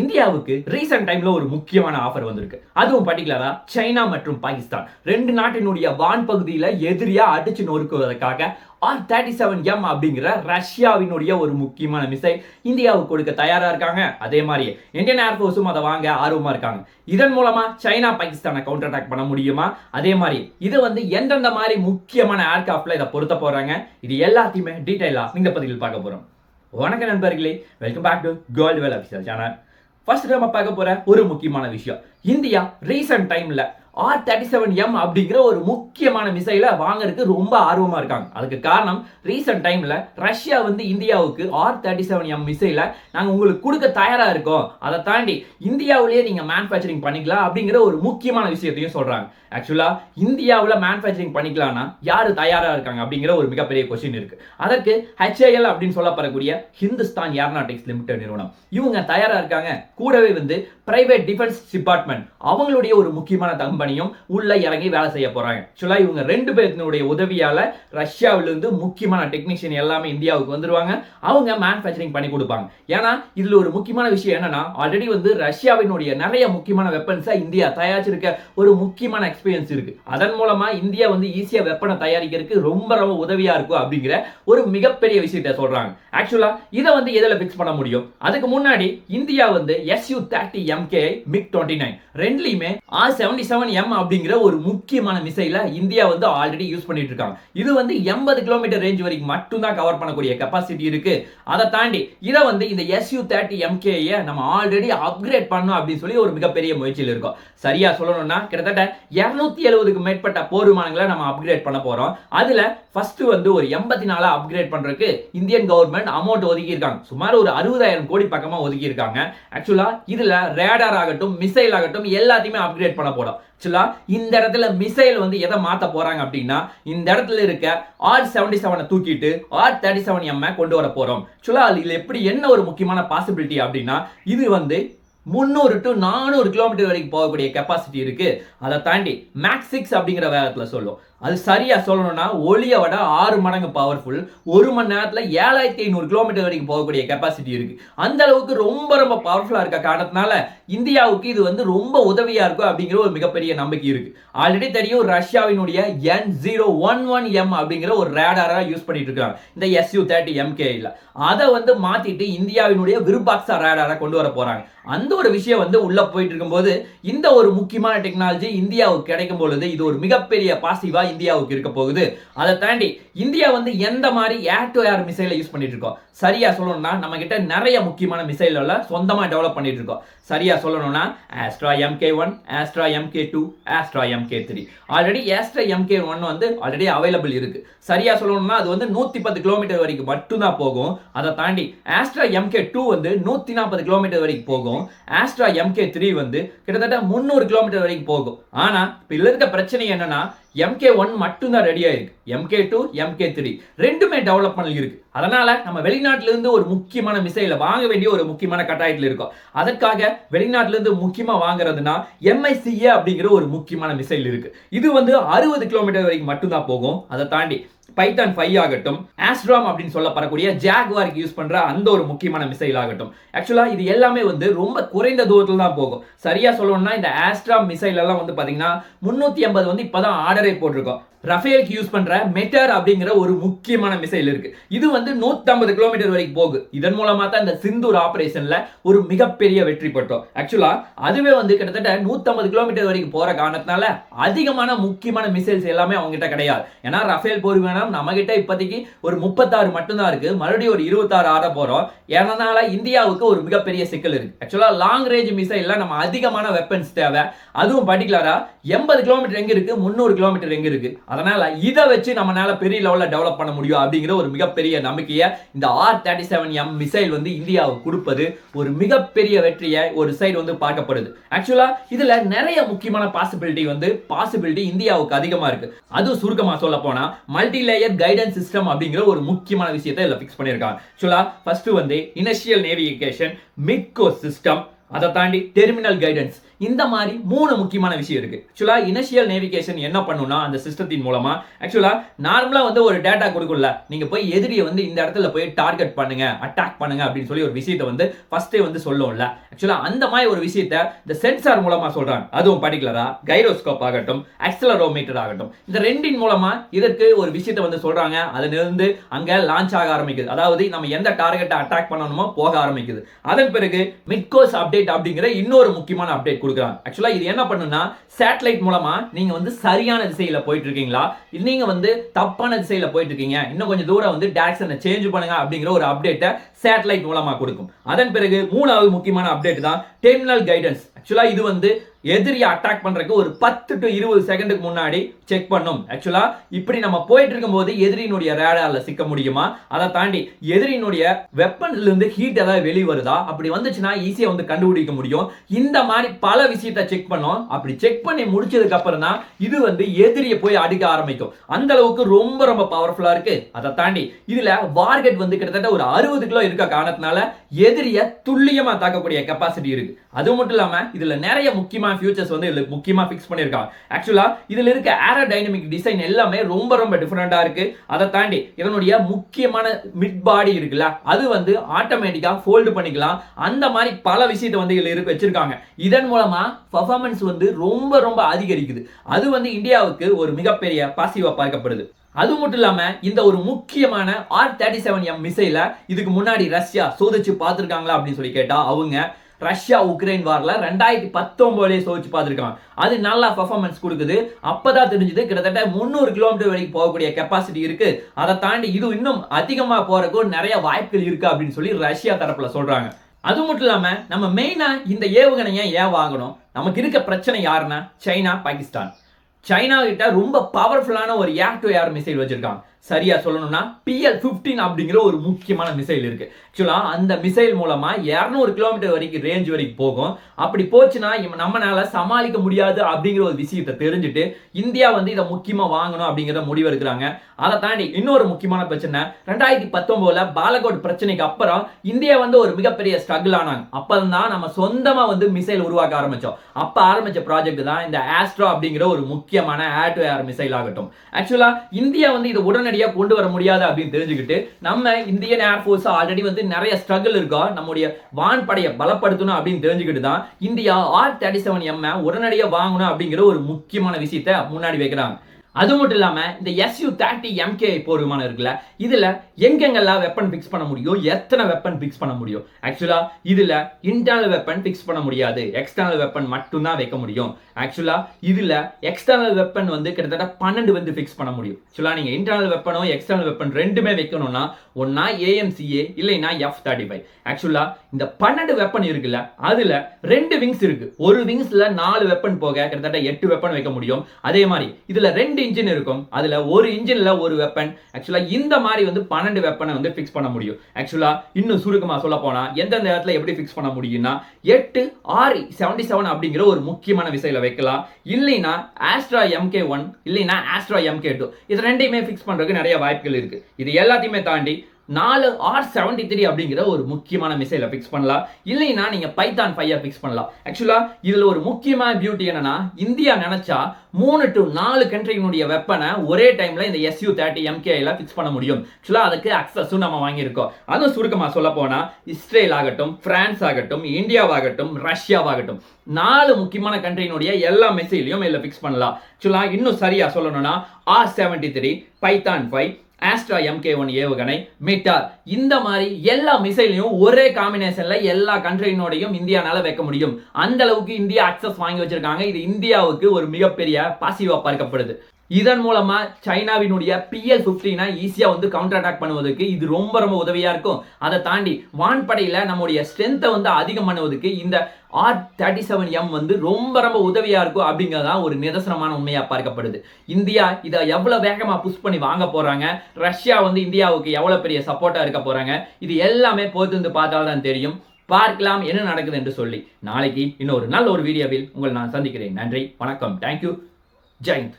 இந்தியாவுக்கு ரீசெண்ட் டைம்ல ஒரு முக்கியமான ஆஃபர் வந்திருக்கு. அதுவும் பர்டிகுலரா சைனா மற்றும் பாகிஸ்தான் ரெண்டு நாட்டினுடைய வான் பகுதியில எதிரியா அடிச்சு நொறுக்குவதற்காக R-37M அப்படிங்கிற ரஷ்யாவினுடைய ஒரு முக்கியமான மிசைல் இந்தியாவுக்கு கொடுக்க தயாரா இருக்காங்க. அதே மாதிரி இந்தியன் ஏர்ஃபோர்ஸும் அதை வாங்க ஆர்வமா இருக்காங்க. இதன் மூலமா சைனா பாகிஸ்தானை கவுண்டர் அட்டாக் பண்ண முடியுமா? அதே மாதிரி இது எந்தெந்த மாதிரி முக்கியமான ஏர்கிராஃப்ட்ல இதை பொருத்த போறாங்க, இது எல்லாத்தையுமே டீடைலா இந்த பதிவில் பார்க்க போறோம். வணக்கம் நண்பர்களே, welcome back to gold well official channel. First நம்ம பார்க்க போற ஒரு முக்கியமான விஷயம், இந்தியா ரீசெண்ட் டைம்ல R-37M அப்படிங்கிற ஒரு முக்கியமான மிசைலை வாங்குறதுக்கு ரொம்ப ஆர்வமா இருக்காங்க. அதுக்கு காரணம் ரீசெண்ட் டைம்ல ரஷ்யா இந்தியாவுக்கு R-37M மிசைலை நாங்க உங்களுக்கு கொடுக்க தயாரா இருக்கோம், அதை தாண்டி இந்தியாவிலேயே நீங்க மேனுஃபேக்சரிங் பண்ணிக்கலாம் அப்படிங்கிற ஒரு முக்கியமான விஷயத்தையும் சொல்றாங்க. ஆக்சுவலா இந்தியாவில் மேனுஃபேக்சரிங் பண்ணிக்கலாம்னா யாரு தயாரா இருக்காங்க அப்படிங்கிற ஒரு மிகப்பெரிய கொஸ்டின் இருக்கு. அதற்கு HAL அப்படின்னு சொல்லப்படக்கூடிய ஹிந்துஸ்தான் ஏரோநாட்டிக்ஸ் லிமிடெட் நிறுவனம் இவங்க தயாரா இருக்காங்க. கூடவே பிரைவேட் டிஃபென்ஸ் டிபார்ட்மெண்ட் அவங்களுடைய ஒரு முக்கியமான கம்பெனியும் உள்ள இறங்கி வேலை செய்ய போறாங்க. ஆக்சுவலா இவங்க ரெண்டு பேருடைய உதவியால ரஷ்யாவிலிருந்து முக்கியமான டெக்னீஷியன் எல்லாமே இந்தியாவுக்கு வந்துருவாங்க. அவங்க மேனுஃபேக்சரிங் பண்ணி கொடுப்பாங்க. ஏன்னா இதுல ஒரு முக்கியமான விஷயம் என்னன்னா, ஆல்ரெடி ரஷ்யாவினுடைய நிறைய முக்கியமான வெப்பன்ஸை இந்தியா தயாரிச்சிருக்க ஒரு முக்கியமான எக்ஸ்பீரியன்ஸ் இருக்கு. அதன் மூலமா இந்தியா ஈஸியா வெப்பனை தயாரிக்கிறதுக்கு ரொம்ப ரொம்ப உதவியா இருக்கும் அப்படிங்கிற ஒரு மிகப்பெரிய விஷயத்தை சொல்றாங்க. ஆக்சுவலா இதை எதில் பிக்ஸ் பண்ண முடியும்? அதுக்கு முன்னாடி இந்தியா Su-30MK MiG-29 ரெண்டுலயுமே R-77M அப்படிங்கிற ஒரு முக்கியமான மிசைல இந்தியா ஆல்ரெடி யூஸ் பண்ணிட்டு இருக்காங்க. இது 80 கிலோமீட்டர் ரேஞ்ச் வரைக்கும் மட்டும் தான் கவர் பண்ணக்கூடிய கெபாசிட்டி இருக்கு. அதை தாண்டி இதை இந்த Su-30MK நம்ம ஆல்ரெடி அப்கிரேட் பண்ணோம் அப்படின்னு சொல்லி ஒரு மிகப்பெரிய முயற்சியில் இருக்கோம். சரியா சொல்லணும்னா கிட்டத்தட்ட 270க்கு மேற்பட்ட போர் விமானங்களை நம்ம அப்கிரேட் பண்ண போறோம். அதுல ஃபர்ஸ்ட் ஒரு 84 அப்கிரேட் பண்றதுக்கு இந்தியன் கவர்மெண்ட் அமௌண்ட் ஒதுக்கி இருக்காங்க. சுமார் ஒரு 60,000 கோடி பக்கமா ஒதுக்கி இருக்காங்க. ஆக்சுவலா இதுல ரேடார் ஆகட்டும் மிசைல் ஆகட்டும் எல்லாத்தையுமே அப்கிரேட் பண்ண போறோம். ஆக்சுவலா இந்த இடத்துல மிசைல் எதை மாத்த போறாங்க அப்படின்னா, இந்த இடத்துல இருக்க R-77 தூக்கிட்டு R-37M கொண்டு வர போறோம். ஆக்சுவலா இதுல எப்படி என்ன ஒரு முக்கியமான பாசிபிலிட்டி அப்படின்னா, இது 300 to 400 கிலோமீட்டர் வரைக்கும் போகக்கூடிய கெபாசிட்டி இருக்கு. அதை தாண்டி மேக்ஸ் 6 அப்படிங்கிற வேகத்துல சொல்லும். அது சரியா சொல்லணும்னா ஒளியை விட 6 மடங்கு பவர்ஃபுல். ஒரு மணி நேரத்துல 7500 கிலோமீட்டர் வரைக்கும் போகக்கூடிய கெபாசிட்டி இருக்கு. அந்த அளவுக்கு ரொம்ப ரொம்ப பவர்ஃபுல்லா இருக்க காரணத்தினால இந்தியாவுக்கு இது ரொம்ப உதவியா இருக்கும் அப்படிங்கிற ஒரு மிகப்பெரிய நம்பிக்கை இருக்கு. ஆல்ரெடி தெரியும் ரஷ்யாவினுடைய N011M அப்படிங்கிற ஒரு ரேடாரா யூஸ் பண்ணிட்டு இருக்காங்க இந்த Su-30MK. அதை மாத்திட்டு இந்தியாவினுடைய விருபாக்ஸா ரேடாரா கொண்டு வர போறாங்க. அந்த ஒரு விஷயம் உள்ள போயிட்டு இருக்கும்போது இந்த ஒரு முக்கியமான டெக்னாலஜி இந்தியாவுக்கு கிடைக்கும் பொழுது இது ஒரு மிகப்பெரிய பாசிட்டிவா இந்தியாவுக்கு இருக்க போகுது. அதை தாண்டி இந்தியா எந்த மாதிரி ஏர் டு ஏர் மிசைலை யூஸ் பண்ணிட்டு இருக்கோம்? சரியா சொல்லணும்னா நம்ம கிட்ட நிறைய முக்கியமான மிசைல்களை சொந்தமா டெவலப் பண்ணிட்டு இருக்கோம். சரியா சொல்லணும்னா Astra Mk1, Astra Mk2, Astra Mk3. Already Astra Mk1 already available இருக்கு. சரியா சொல்லணும்னா அது 110 கிலோமீட்டர் வரைக்கும் மட்டும்தான் போகும். அதை தாண்டி Astra Mk2 140 கிலோமீட்டர் வரைக்கும் போகும். Astra Mk3 கிட்டத்தட்ட 300 கிலோமீட்டர் வரைக்கும் போகும். ஆனா இப்ப இருக்க பிரச்சனை என்னன்னா, MK1 மட்டும் தான் ரெடியா இருக்கு. MK2, MK3 ரெண்டுமே டெவலப்மெண்ட் இருக்கு. அதனால நம்ம வெளிநாட்டில இருந்து ஒரு முக்கியமான மிசைலை வாங்க வேண்டிய ஒரு முக்கியமான கட்டாயத்தில் இருக்கும். அதற்காக வெளிநாட்டில இருந்து முக்கியமா வாங்குறதுனா MICA அப்படிங்கிற ஒரு முக்கியமான மிசைல் இருக்கு. இது 60 கிலோமீட்டர் வரைக்கும் மட்டும் தான் போகும். அதை தாண்டி பைத்தான் 5 ஆகட்டும், ஆஸ்ட்ராம் அப்படின்னு சொல்லப்படக்கூடிய ஜாக்வாருக்கு யூஸ் பண்ற அந்த ஒரு முக்கியமான மிசைல் ஆகட்டும், ஆக்சுவலா இது எல்லாமே ரொம்ப குறைந்த தூரத்துல தான் போகும். சரியா சொல்லணும்னா இந்த ஆஸ்ட்ராம் மிசைல் எல்லாம் பாத்தீங்கன்னா 380 இப்பதான் ஆர்டரே போட்டிருக்கோம். ரஃபேலுக்கு யூஸ் பண்ற மெட்டர் அப்படிங்கிற ஒரு முக்கியமான மிசைல் இருக்கு. இது 150 கிலோமீட்டர் வரைக்கும் போகும். இதன் மூலமா தான் இந்த சிந்தூர் ஆபரேஷன்ல ஒரு மிகப்பெரிய வெற்றி பெற்றோம். ஆக்சுவலா அதுவே கிட்டத்தட்ட 150 கிலோமீட்டர் வரைக்கும் போற காரணத்தினால அதிகமான முக்கியமான மிசைல்ஸ் எல்லாமே அவங்க கிட்ட கிடையாது. ஏன்னா ரஃபேல் போர் விமானம் நம்ம கிட்ட இப்போதைக்கு ஒரு 36 மட்டும்தான் இருக்கு. மறுபடியும் ஒரு 26 ஆட போறோம். ஏன்னால இந்தியாவுக்கு ஒரு மிகப்பெரிய சிக்கல் இருக்கு. ஆக்சுவலா லாங் ரேஞ்ச் மிசைல்ல நம்ம அதிகமான வெப்பன்ஸ் தேவை. அதுவும் பர்டிகுலரா 80 கிலோமீட்டர் எங்க இருக்கு, 300 கிலோமீட்டர் எங்க இருக்கு. அதனால இதை வச்சு நம்மளால பெரிய லெவல்ல டெவலப் பண்ண முடியும் அப்படிங்கிற ஒரு மிகப்பெரிய நம்பிக்கையை இந்த R-37M மிசைல் இந்தியாவுக்கு கொடுப்பது ஒரு மிகப்பெரிய வெற்றியை ஒரு சைடு பார்க்கப்படுது. ஆக்சுவலா இதுல நிறைய முக்கியமான பாசிபிலிட்டி இந்தியாவுக்கு அதிகமா இருக்கு. அது சுருக்கமா சொல்ல போனா மல்டி லேயர் கைடன்ஸ் சிஸ்டம் அப்படிங்கிற ஒரு முக்கியமான விஷயத்தை இதுல பிக்ஸ் பண்ணிருக்காங்க. ஆக்சுவலா first initial navigation mid course system, அதை தாண்டி டெர்மினல் கைடன்ஸ், இந்த மாதிரி 3 முக்கியமான விஷயம் இருக்கு. ஆக்சுவலா இனிஷியல் நேவிகேஷன் என்ன பண்ணுனா அந்த சிஸ்டத்தின் மூலமா ஆக்சுவலா நார்மலா ஒரு டேட்டா கொடுக்கும்ல, நீங்க போய் எதிரியை இந்த இடத்துல போய் டார்கெட் பண்ணுங்க, அட்டாக் பண்ணுங்க அப்படின்னு சொல்லி ஒரு விஷயத்தை ஃபர்ஸ்டே சொல்லும்ல. ஆக்சுவலா அந்த மாதிரி ஒரு விஷயத்தை இந்த சென்சார் மூலமா சொல்றாங்க. அதுவும் பர்டிகுலரா கைரோஸ்கோப் ஆகட்டும், ஆக்சலரோமீட்டர் ஆகட்டும், இந்த ரெண்டின் மூலமா இதற்கு ஒரு விஷயத்தை சொல்றாங்க. அதிலிருந்து அங்க லான்ச் ஆக ஆரம்பிக்குது. அதாவது நம்ம எந்த டார்கெட்டை அட்டாக் பண்ணணுமோ போக ஆரம்பிக்குது. அதன் பிறகு மிட்கோஸ் அப்டேட் அப்படிங்கிற இன்னொரு முக்கியமான அப்டேட் கொடுக்குறாங்க. ஆக்சுவலா இது என்ன பண்ணுனா சேட்டலைட் மூலமா நீங்க சரியான திசையில போயிட்டு இருக்கீங்களா, நீங்க தப்பான திசையில போயிட்டு இருக்கீங்க, இன்னும் கொஞ்சம் தூரம் டைரக்ஷனை சேஞ்ச் பண்ணுங்க அப்படிங்கிற ஒரு அப்டேட்டை சேட்டலைட் மூலமா கொடுக்கும். அதன் பிறகு 3வது முக்கியமான அப்டேட் தான் டெர்மினல் கைடன்ஸ். ஆக்சுவலா இது எதிரியை அட்டாக் பண்றதுக்கு ஒரு 10 to 20 செகண்டுக்கு முன்னாடி செக் பண்ணும். ஆக்சுவலா இப்படி நம்ம போயிட்டு இருக்கும்போது எதிரியினுடைய ரேடார்ல சிக்க முடியுமா, அதை தாண்டி எதிரியினுடைய வெப்பன்ல இருந்து ஹீட் ஏதாவது வெளிய வருதா, அப்படி வந்துச்சுன்னா ஈஸியா கண்டுபிடிக்க முடியும். இந்த மாதிரி பல விஷயத்தை செக் பண்ணோம். அப்படி செக் பண்ணி முடிச்சதுக்கு அப்புறம் தான் இது எதிரியை போய் அடிக்க ஆரம்பிக்கும். அந்த அளவுக்கு ரொம்ப ரொம்ப பவர்ஃபுல்லா இருக்கு. அதை தாண்டி இதுல வார்கெட் கிட்டத்தட்ட ஒரு 60 கிலோ இருக்க காரணத்தினால எதிரியை துல்லியமா தாக்கக்கூடிய கெப்பாசிட்டி இருக்கு. அது மட்டும் இல்லாம இதுல நிறைய முக்கியமான ஃபியூச்சர்ஸ் இதுல முக்கியமா ஃபிக்ஸ் பண்ணிருக்காங்க. ஆக்சுவலா இதுல இருக்க ஏரோடைனமிக் டிசைன் எல்லாமே ரொம்ப ரொம்ப டிஃபரெண்டா இருக்கு. அதை தாண்டி இதனுடைய முக்கியமான மிட் பாடி இருக்குல்ல, அது ஆட்டோமேட்டிக்கா ஃபோல்ட் பண்ணிக்கலாம். அந்த மாதிரி பல விஷயத்தை இதுல வச்சிருக்காங்க. இதன் மூலமா பெர்ஃபார்மன்ஸ் ரொம்ப ரொம்ப அதிகரிக்குது. அது இந்தியாவுக்கு ஒரு மிகப்பெரிய பாசிட்டிவா பார்க்கப்படுது. அது மட்டும் இல்லாம இந்த ஒரு முக்கியமான R-37M மிசைல இதுக்கு முன்னாடி ரஷ்யா சோதிச்சு பார்த்திருக்காங்களா அப்படின்னு சொல்லி கேட்டா அவங்க ரஷ்யா உக்ரைன் வார்ல 2019 சோதிச்சு பார்த்திருக்காங்க. அது நல்லா பெர்ஃபார்மன்ஸ் கொடுக்குது. அப்பதான் தெரிஞ்சது கிட்டத்தட்ட 300 கிலோமீட்டர் வரைக்கும் போகக்கூடிய கெப்பாசிட்டி இருக்கு. அதை தாண்டி இது இன்னும் அதிகமா போறதுக்கு நிறைய வாய்ப்புகள் இருக்கு அப்படின்னு சொல்லி ரஷ்யா தரப்புல சொல்றாங்க. அது மட்டும் இல்லாம நம்ம மெயினா இந்த ஏவுகணையை ஏன் வாங்கணும், நமக்கு இருக்க பிரச்சனை யாருன்னா சைனா, பாகிஸ்தான். சைனா கிட்ட ரொம்ப பவர்ஃபுல்லான ஒரு ஏர் டு ஏர் மிசைல் வச்சிருக்காங்க. சரியா சொல்லணும்னா PL-15 அப்படிங்கிற ஒரு முக்கியமான மிசைல் இருக்கு. ஆக்சுவலா அந்த மிசைல் மூலமா 200 கிலோமீட்டர் வரைக்கும் ரேஞ்ச் வரைக்கும் போகும். அப்படி போச்சுன்னா நம்மளால சமாளிக்க முடியாது அப்படிங்கிற ஒரு விஷயத்தை தெரிஞ்சுட்டு இந்தியா இதை முக்கியமா வாங்கணும் அப்படிங்கிற முடிவு எடுக்கிறாங்க. அதை தாண்டி இன்னொரு முக்கியமான பிரச்சனை 2019 பாலகோட் பிரச்சனைக்கு அப்புறம் இந்தியா ஒரு மிகப்பெரிய ஸ்ட்ரகிள் ஆனாங்க. அப்பதான் நம்ம சொந்தமா மிசைல் உருவாக்க ஆரம்பிச்சோம். அப்ப ஆரம்பிச்ச ப்ராஜெக்ட் தான் இந்த ஆஸ்ட்ரா அப்படிங்கிற ஒரு முக்கியமான ஏர் டு ஏர் மிசைல் ஆகட்டும். ஆக்சுவலா இந்தியா இது உடனடியா கொண்டு வர முடியாது அப்படின்னு தெரிஞ்சுக்கிட்டு நம்ம இந்தியன் ஏர்ஃபோர்ஸ் ஆல்ரெடி நிறைய ஸ்ட்ரகிள் இருக்கா, நம்முடைய வான்படையை பலப்படுத்தணும் அப்படின்னு தெரிஞ்சுக்கிட்டு தான் இந்தியா R-37M உடனடியா வாங்கணும் அப்படிங்கிற ஒரு முக்கியமான விஷயத்தை முன்னாடி வைக்கிறாங்க. அது மட்டும் இல்லாம இந்த Su-30 MKI போர் விமானம் இருக்குல்ல, இதுல எங்கெங்கெல்லாம் வெப்பன் பிக்ஸ் பண்ண முடியும், எத்தனை வெப்பன் பிக்ஸ் பண்ண முடியும். ஆக்சுவலா இதுல இன்டர்னல் வெப்பன் பிக்ஸ் பண்ண முடியாது, எக்ஸ்டர்னல் வெப்பன் மட்டும் தான் வைக்க முடியும். ஆக்சுவலா இதுல எக்ஸ்டர்னல் வெப்பன் கிட்டத்தட்ட 12 பிக்ஸ் பண்ண முடியும். ஆக்சுவலா நீங்க இன்டர்னல் வெப்பனும் எக்ஸ்டர்னல் வெப்பன் ரெண்டுமே வைக்கணும்னா ஒன்னா AMCA இல்லைன்னா F-35. ஆக்சுவலா இந்த 12 வெப்பன் இருக்குல்ல, அதுல 2 விங்ஸ் இருக்கு. ஒரு விங்ஸ்ல 4 வெப்பன் போக கிட்டத்தட்ட 8 வெப்பன் வைக்க முடியும். அதே மாதிரி இதுல 2 இன்ஜின் இருக்கும். அதுல ஒரு இன்ஜின்ல ஒரு வெப்பன். ஆக்சுவலா இந்த மாதிரி 12 வெப்பனை ஃபிக்ஸ் பண்ண முடியும். ஆக்சுவலா இன்னும் சுருக்கமா சொல்ல போனா எந்தெந்த இடத்துல எப்படி ஃபிக்ஸ் பண்ண முடியும்னா 8 R-77 அப்படிங்கிற ஒரு முக்கியமான விஷயத்துல வைக்கலாம். இல்லைன்னா ஆஸ்ட்ரா MK1 இல்லைன்னா ஆஸ்ட்ரா MK2 இது ரெண்டையுமே ஃபிக்ஸ் பண்றதுக்கு நிறைய வாய்ப்புகள் இருக்கு. இது எல்லாத்தையுமே தாண்டி 4 R-73 அப்படிங்கிற ஒரு முக்கியமான மிசைலை ஃபிக்ஸ் பண்ணலாம். இல்லைன்னா நீங்க பைத்தான் 5 ஃபிக்ஸ் பண்ணலாம். ஆக்சுவலா இதுல ஒரு முக்கியமான பியூட்டி என்னன்னா இந்தியா நினைச்சா 3 to 4 கண்ட்ரியினுடைய வெப்பனை ஒரே டைம்ல இந்த Su-30 MKI ஃபிக்ஸ் பண்ண முடியும். ஆக்சுவலா அதுக்கு அக்சஸும் நம்ம வாங்கியிருக்கோம். அதுவும் சுருக்கமா சொல்ல போனா இஸ்ரேல் ஆகட்டும், பிரான்ஸ் ஆகட்டும், இந்தியாவாகட்டும், ரஷ்யாவாகட்டும் 4 முக்கியமான கண்ட்ரியினுடைய எல்லா மிசைலையும் இதுல ஃபிக்ஸ் பண்ணலாம். ஆக்சுவலா இன்னும் சரியா சொல்லணும்னா R-73, பைத்தான் 5, ஆஸ்ட்ரா MK1 ஏவுகணை, மிட்டார் இந்த மாதிரி எல்லா மிசைலையும் ஒரே காம்பினேஷன்ல எல்லா கண்ட்ரியினோடையும் இந்தியானால வைக்க முடியும். அந்த அளவுக்கு இந்தியா அக்சஸ் வாங்கி வச்சிருக்காங்க. இது இந்தியாவுக்கு ஒரு மிகப்பெரிய பாசிட்டிவா பார்க்கப்படுது. இதன் மூலமா சைனாவினுடைய PL-15 ஈஸியா கவுண்டர் அட்டாக் பண்ணுவதற்கு இது ரொம்ப ரொம்ப உதவியா இருக்கும். அதை தாண்டி வான்படையில நம்முடைய ஸ்ட்ரென்த்தை அதிகம் பண்ணுவதற்கு இந்த R-37M ரொம்ப ரொம்ப உதவியா இருக்கும் அப்படிங்கறதா ஒரு நிதர்சனமான உண்மையா பார்க்கப்படுது. இந்தியா இதை எவ்வளவு வேகமா புஷ் பண்ணி வாங்க போறாங்க, ரஷ்யா இந்தியாவுக்கு எவ்வளவு பெரிய சப்போர்ட்டா இருக்க போறாங்க, இது எல்லாமே பொறுத்து பார்த்தால்தான் தெரியும். பார்க்கலாம் என்ன நடக்குது என்று சொல்லி நாளைக்கு இன்னொரு நல்ல ஒரு வீடியோவில் உங்களை நான் சந்திக்கிறேன். நன்றி, வணக்கம், தேங்க்யூ, ஜெய் ஹிந்த்.